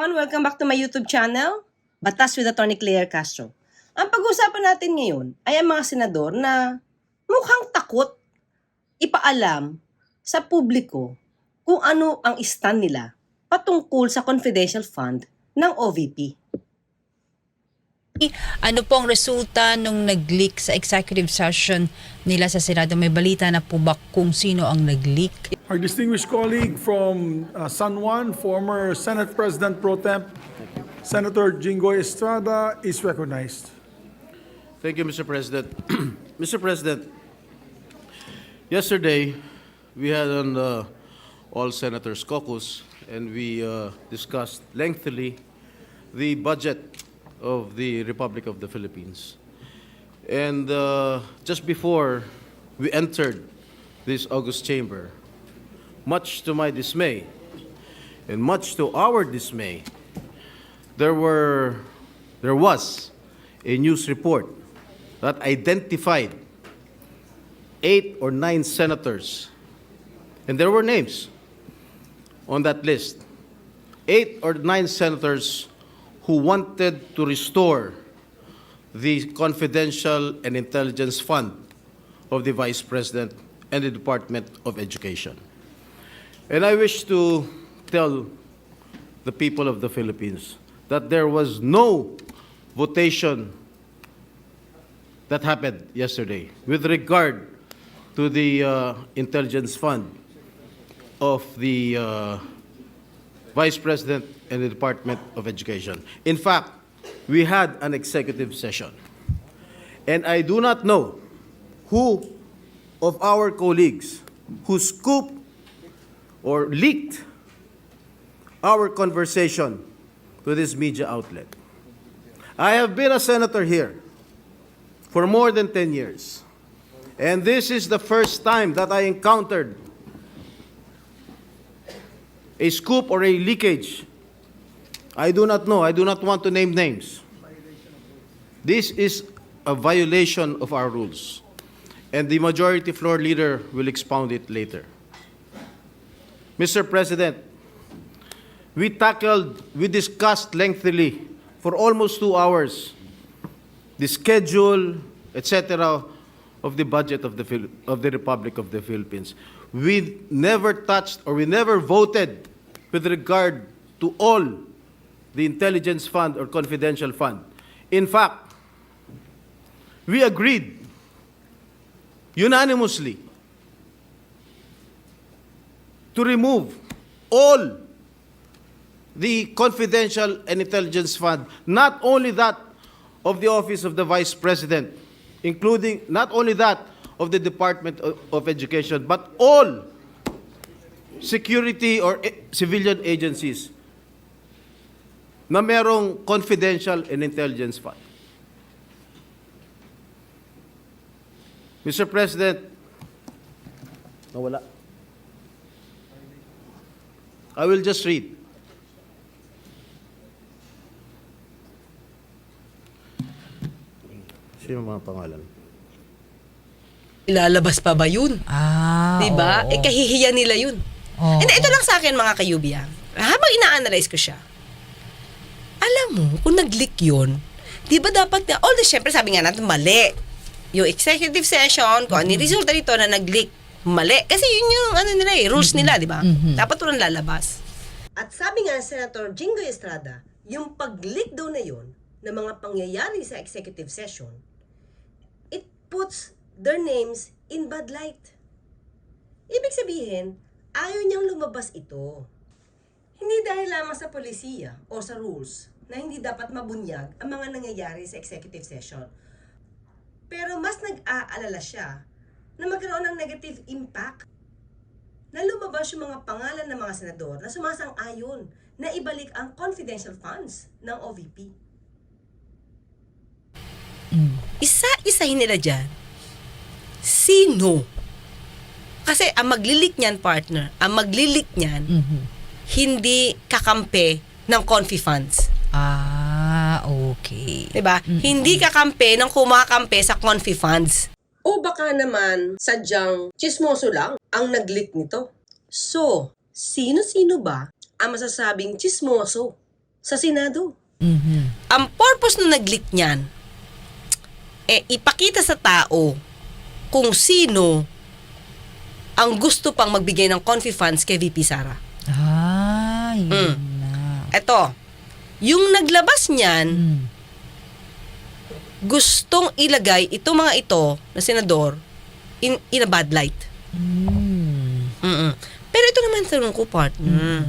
everyone! Welcome back to my YouTube channel, Batas with Attorney Claire Castro. Ang pag-uusapan natin ngayon ay ang mga senador na mukhang takot ipaalam sa publiko kung ano ang stand nila patungkol sa confidential fund ng OVP. Ano pong resulta nung nag-leak sa executive session nila sa Senado? May balita na po ba kung sino ang nag-leak? Our distinguished colleague from San Juan, former Senate President Pro Temp, Senator Jinggoy Estrada, is recognized. Thank you, Mr. President. Mr. President, yesterday we had an all senators caucus and we discussed lengthily the budget of the Republic of the Philippines. And just before we entered this august chamber, much to my dismay and much to our dismay, there was a news report that identified 8 or 9 senators, and there were names on that list, 8 or 9 senators who wanted to restore the confidential and intelligence fund of the Vice President and the Department of Education. And I wish to tell the people of the Philippines that there was no votation that happened yesterday with regard to the intelligence fund of the Vice President and the Department of Education. In fact, we had an executive session. And I do not know who of our colleagues who scooped or leaked our conversation to this media outlet. I have been a senator here for more than 10 years. And this is the first time that I encountered a scoop or a leakage. I do not know. I do not want to name names. This is a violation of our rules. And the majority floor leader will expound it later. Mr. President, we discussed lengthily for almost 2 hours the schedule, etc., of the budget of the Republic of the Philippines. We never touched or we never voted with regard to all the intelligence fund or confidential fund. In fact, we agreed unanimously to remove all the confidential and intelligence fund, not only that of the Office of the Vice President, including not only that of the Department of Education, but all security or civilian agencies na merong confidential and intelligence fund. Mr. President, nawala. I will just read. Sino mga pangalan? Ilalabas pa ba yun? Diba? Oo. Kahihiya nila yun. Oo. And ito lang sa akin mga kayubi habang ina-analyze ko siya, alam mo, kung nag-leak yun, di ba dapat na, syempre sabi nga natin, mali. Yung executive session, kung ano yung resulta dito na nag-leak, mali. Kasi yun yung rules nila, di ba? Dapat walang lalabas. At sabi nga Senator Jinggoy Estrada, yung pag-leak daw na yun, ng mga pangyayari sa executive session, it puts their names in bad light. Ibig sabihin, ayaw niyang lumabas ito. Hindi dahil lamang sa polisiya o sa rules na hindi dapat mabunyag ang mga nangyayari sa executive session. Pero mas nag-aalala siya na magkaroon ng negative impact na lumabas yung mga pangalan ng mga senador na sumasang-ayon na ibalik ang confidential funds ng OVP. Isa-isahin nila dyan. Sino? Kasi ang maglilik niyan, partner, ang maglilik niyan, hindi kakampi ng confi funds. Okay. Diba? Hindi kakampi ng kumakampi sa confi funds. O baka naman sadyang chismoso lang ang nag-leak nito. So, sino-sino ba ang masasabing chismoso sa Senado. Mhm. Ang purpose na nag-leak niyan, ipakita sa tao kung sino ang gusto pang magbigay ng confi funds kay VP Sara. Yun na. Eto, yung naglabas niyan, Mm. gustong ilagay itong mga ito na senador in a bad light. Mm-mm. Pero ito naman tanong ko, partner.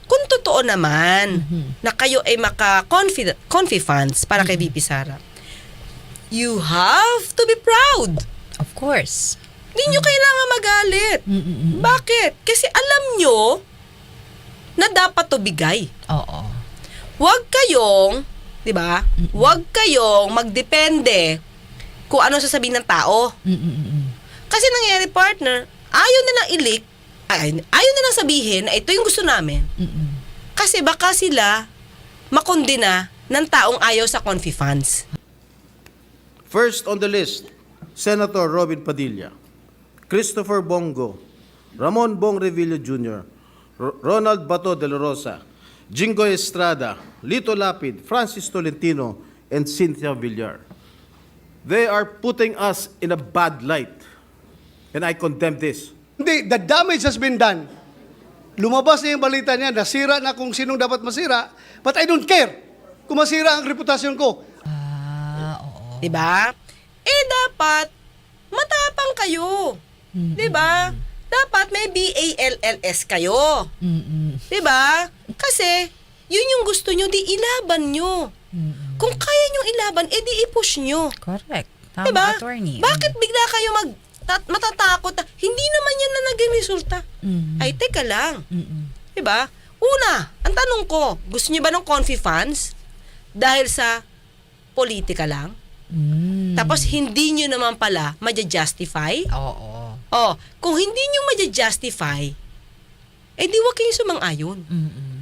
Kung totoo naman na kayo ay maka-confi funds para kay VP Sara, you have to be proud. Of course. Hindi nyo kailangan magalit. Bakit? Kasi alam nyo na dapat to bigay. Oo. Huwag kayong, di ba? Huwag kayong magdepende kung ano sasabihin ng tao. Kasi nangyari, partner, ayaw nilang i-leak, ayaw nilang sabihin na ito yung gusto namin. Kasi baka sila makondena ng taong ayaw sa confi funds. First on the list, Senator Robin Padilla, Christopher Bongo, Ramon Bong Revilla Jr., Ronald Bato de la Rosa, Jinggoy Estrada, Lito Lapid, Francis Tolentino, and Cynthia Villar. They are putting us in a bad light, and I condemn this. Hindi, the damage has been done. Lumabas na yung balita niya, nasira na kung sinong dapat masira, but I don't care kung masira ang reputasyon ko. Oo. Diba? Dapat, matapang kayo. Diba? Dapat may BALLS kayo. Diba? Kasi, yun yung gusto nyo, di ilaban nyo. Kung kaya nyo ilaban, di i-push nyo. Correct. Tama, Diba? attorney. Bakit bigla kayo matatakot na, hindi naman yan na naging resulta? Ay, teka lang. Diba? Una, ang tanong ko, gusto nyo ba ng confi funds? Dahil sa politika lang? Tapos hindi nyo naman pala maja-justify? Oo. Kung hindi nyo maja-justify, di wag kayong sumang-ayon.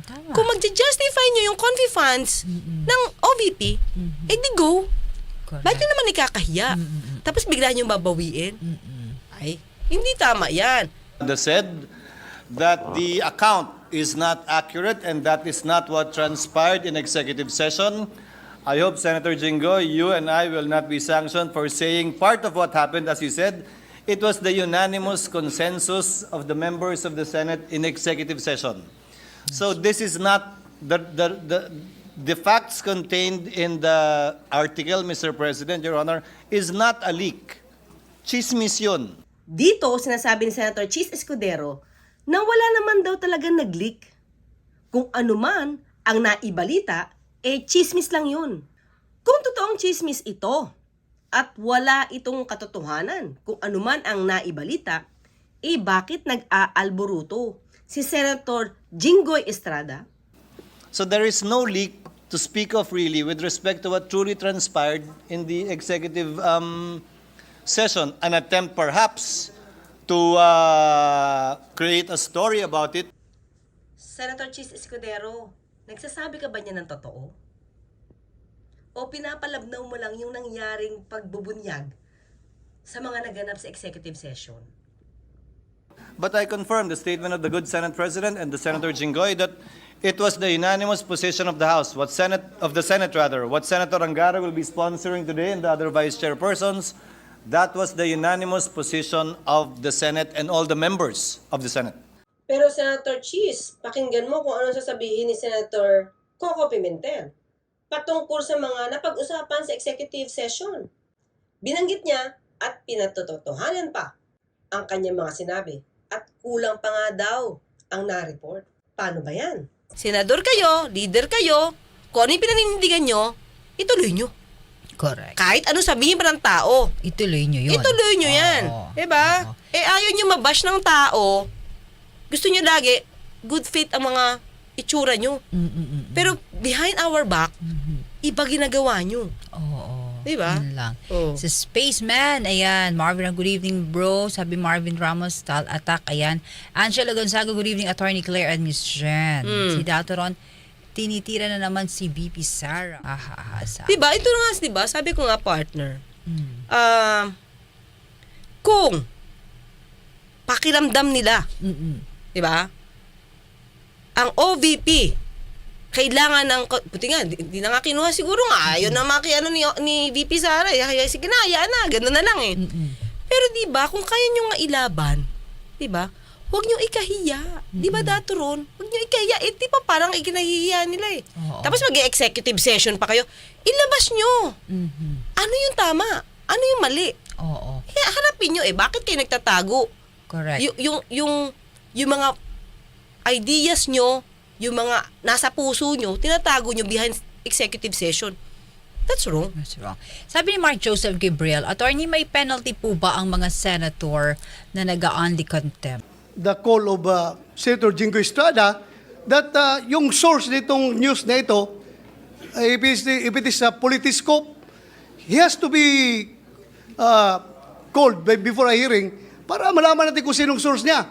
Tama. Kung magja-justify nyo yung confi funds ng OVP, di go. Correct. Bakit nyo naman ikakahiya? Tapos bigla nyo babawiin? Ay, hindi tama yan. They said that the account is not accurate and that is not what transpired in executive session. I hope, Senator Jinggoy, you and I will not be sanctioned for saying part of what happened, as you said. It was the unanimous consensus of the members of the Senate in executive session. So this is not the facts contained in the article, Mr. President, Your Honor, is not a leak. Chismis yun. Dito, sinasabi ni Senator Chis Escudero na wala naman daw talagang nag-leak. Kung ano man ang naibalita, chismis lang yun. Kung totoong chismis ito at wala itong katotohanan kung ano man ang naibalita, bakit nag-aalboruto si Senator Jinggoy Estrada? So there is no leak to speak of really with respect to what truly transpired in the executive session. An attempt perhaps to create a story about it. Senator Chis Escudero, nagsasabi ka ba niya ng totoo? O pinapalabnaw mo lang yung nangyaring pagbubunyag sa mga naganap sa executive session? But I confirm the statement of the good Senate President and the Senator Jinggoy that it was the unanimous position of the House, what Senator Angara will be sponsoring today and the other vice chairpersons. That was the unanimous position of the Senate and all the members of the Senate. Pero Senator Chis, pakinggan mo kung ano sasabihin ni Senator Coco Pimentel patungkol sa mga napag-usapan sa executive session. Binanggit niya at pinatotohanan pa ang kanyang mga sinabi at kulang pa nga daw ang na-report. Paano ba yan? Senador kayo, leader kayo, kung ano yung pinaninindigan nyo, ituloy nyo. Correct. Kahit ano sabihin pa ng tao, Ituloy nyo yun. ituloy nyo yan. Oo. Diba? Oo. Ayaw nyo mabash ng tao, gusto nyo lagi, good faith ang mga itsura nyo. Pero behind our back, iba ginagawa nyo. Oo. Diba? Yun lang. Oo. Sa Spaceman, ayan. Marvin, good evening, bro. Sabi Marvin Ramos, Tal Attack, ayan. Angela Gonzaga, good evening, Attorney Claire and Miss Jen. Si Datoron, tinitira na naman si VP Sara. Diba? Ito na nga, diba? Sabi ko nga, partner. Kung pakiramdam nila, diba? Ang OVP kailangan ng, buti nga, di na nga kinuha siguro nga, ayaw na makiano ni VP Sara, kaya sige na, hayaan na, gano'n na lang eh. Pero di ba kung kaya nyo nga ilaban, di ba, huwag nyo ikahiya. Di ba dato ron? Huwag nyo ikahiya. Eh, di ba parang ikinahihiya nila eh. Oo. Tapos mag-executive session pa kayo, ilabas nyo. Ano yung tama? Ano yung mali? Oo. Harapin nyo eh, bakit kayo nagtatago? Correct. Yung mga ideas nyo, yung mga nasa puso nyo, tinatago nyo behind executive session. That's wrong. That's wrong. Sabi ni Mark Joseph Gabriel, attorney, may penalty po ba ang mga senator na nag-only contempt? The call of Senator Jingo Estrada that yung source nitong news na ito, if it is a politiscope, he has to be called before a hearing para malaman natin kung sinong source niya.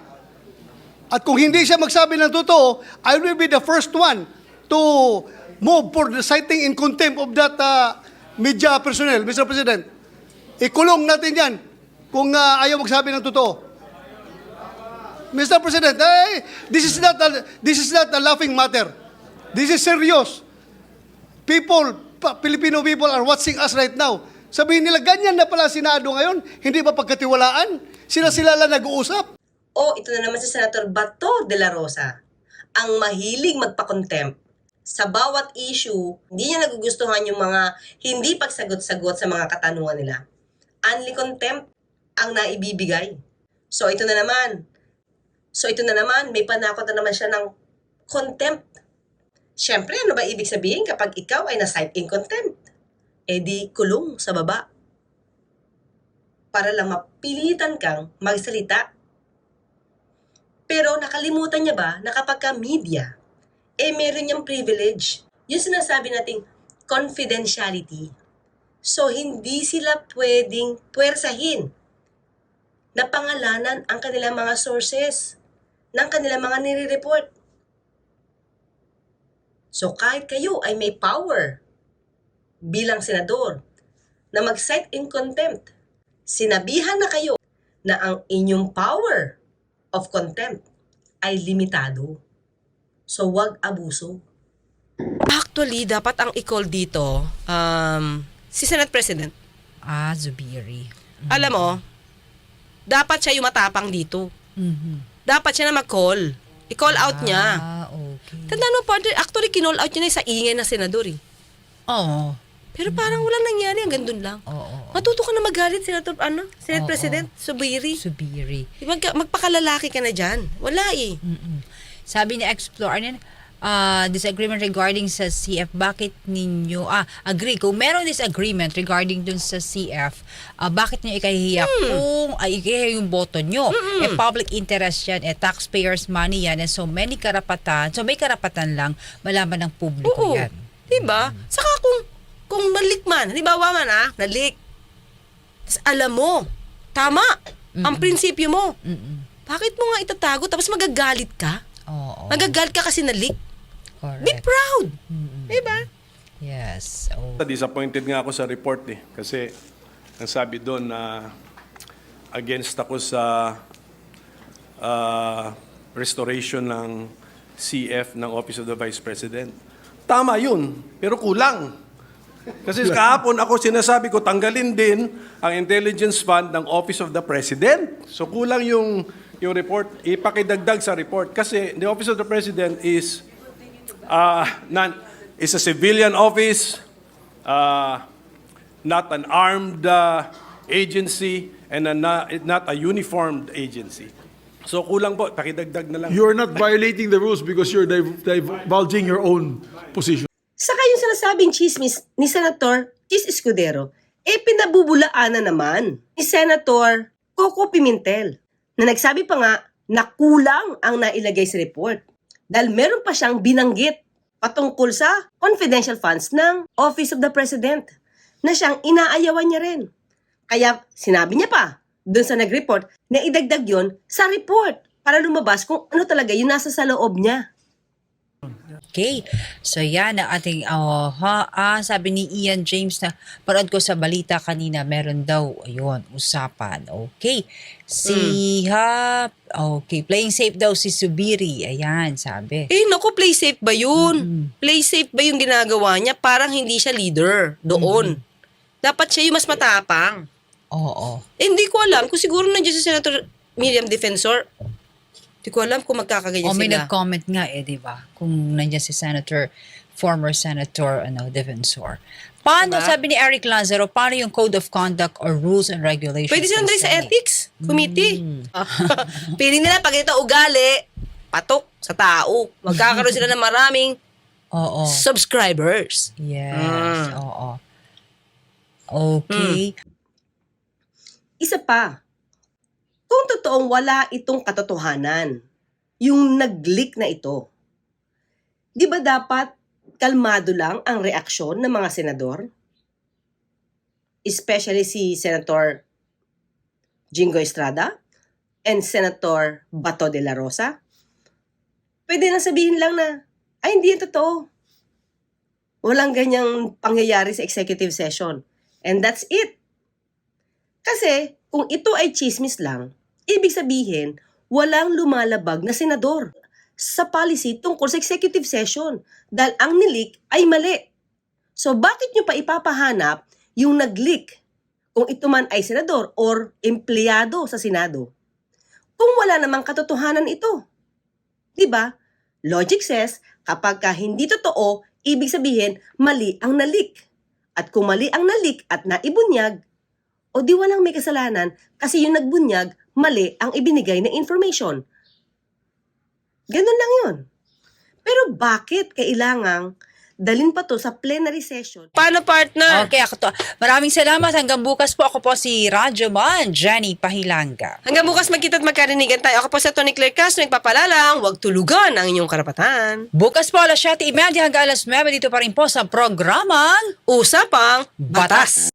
At kung hindi siya magsabi ng totoo, I will be the first one to move for the citing in contempt of that media personnel, Mr. President. Ikulong natin yan kung ayaw magsabi ng totoo. Mr. President, this is not a laughing matter. This is serious. Filipino people are watching us right now. Sabihin nila, ganyan na pala Senado ngayon, hindi ba pagkatiwalaan? Sila lang nag-uusap. O ito na naman si Senator Bato de la Rosa, ang mahilig magpa-contempt. Sa bawat issue, hindi niya nagugustuhan yung mga hindi pagsagot-sagot sa mga katanungan nila. Only contempt ang naibibigay. So ito na naman, may panakot na naman siya ng contempt. Siyempre, ano ba ibig sabihin kapag ikaw ay na-cite in contempt? Eh di kulong sa baba. Para lang mapilitan kang magsalita. Pero nakalimutan niya ba na kapag ka media, eh meron niyang privilege. Yung sinasabi nating confidentiality. So hindi sila pwedeng puwersahin na pangalanan ang kanilang mga sources ng kanilang mga nire-report. So kahit kayo ay may power bilang senador na mag-cite in contempt, sinabihan na kayo na ang inyong power of contempt ay limitado. So wag abuso. Actually, dapat ang i-call dito si Senate President. Zubiri. Alam mo, dapat siya yung matapang dito. Dapat siya na mag-call. I-call out niya. Okay. Tandaan mo, partner, actually, kinall out niya na sa ingay na senador eh. Oo. Pero parang walang nangyari, hanggang dun lang. Oo. Matuto ka na magalit, Senate Oo. President, Subiri. Subiri. Magpakalalaki ka na dyan. Wala eh. Sabi ni Explore, disagreement regarding sa CF, bakit ninyo, agree, kung merong disagreement regarding dun sa CF, bakit niyo ikahihiya kung ikahihiya yung boto nyo? Public interest yan, taxpayers money yan, and so may karapatan lang malaman ng publiko Oo. yan. Diba? Saka kung malik man, halimbawa man nalik. Tapos alam mo, tama, ang prinsipyo mo. Bakit mo nga itatago tapos magagalit ka? Oo. Magagalit ka kasi nalik. Correct. Be proud. Diba? Yes. Oh. Disappointed nga ako sa report kasi ang sabi doon na against ako sa restoration ng CF ng Office of the Vice President. Tama yun, pero kulang. Kasi kahapon ako sinasabi ko tanggalin din ang intelligence fund ng Office of the President. So kulang yung report, ipakidagdag sa report kasi the Office of the President is is a civilian office, not an armed agency, and not a uniformed agency. So kulang po, pakidagdag na lang. You're not violating the rules because you're divulging your own position. Saka yung sinasabing chismis ni Senator Chis Escudero, pinabubulaan na naman ni Senator Coco Pimentel na nagsabi pa nga na kulang ang nailagay sa report dahil meron pa siyang binanggit patungkol sa confidential funds ng Office of the President na siyang inaayawan niya rin. Kaya sinabi niya pa doon sa nag-report na idagdag yon sa report para lumabas kung ano talaga yung nasa sa loob niya. Okay. So yan ang ating sabi ni Ian James na parod ko sa balita kanina, meron daw ayun, usapan. Okay. Okay, playing safe daw si Subiri. Ayan, sabi. Naku, play safe ba yun? Play safe ba yung ginagawa niya? Parang hindi siya leader doon. Dapat siya yung mas matapang. Oo. Hindi ko alam kung siguro nandiyan si Senator Miriam Defensor. Hindi ko alam kung magkakaganyan May sila. nag-comment nga di ba? Kung nandiyan si former Senator Defensor. Paano, Diba? sabi ni Eric Lazaro, paano yung code of conduct or rules and regulations? Pwede silang ng dali sa Senate? ethics committee. Piling nila pag ito ugali, patok sa tao. Magkakaroon sila ng maraming Oo. subscribers. Yes. Oo. Okay. Isa pa, kung totoong wala itong katotohanan, yung nag-leak na ito, di ba dapat kalmado lang ang reaksyon ng mga senador? Especially si Senator Jingo Estrada and Senator Bato de la Rosa? Pwede na sabihin lang na, ay hindi yan totoo. Walang ganyang pangyayari sa executive session. And that's it. Kasi kung ito ay chismis lang, ibig sabihin, walang lumalabag na senador sa policy tungkol sa executive session dahil ang nilik ay mali. So bakit nyo pa ipapahanap yung nag-leak kung ito man ay senador or empleyado sa Senado? Kung wala namang katotohanan ito. Diba? Logic says, kapag hindi totoo, ibig sabihin, mali ang nalik. At kung mali ang nalik at naibunyag, o di walang may kasalanan kasi yung nagbunyag, mali ang ibinigay na information. Ganun lang yun. Pero bakit kailangang dalhin pa to sa plenary session? Paano, partner? Okay, ako to. Maraming salamat. Hanggang bukas po. Ako po si Radyo Man, Jenny Pahilanga. Hanggang bukas magkita at magkarinigan tayo. Ako po sa Tony Claire Castro, nagpapalalang, huwag tulugan ang inyong karapatan. Bukas po alas 7:30 hanggang alas 9 dito pa rin po sa programang Usapang Batas.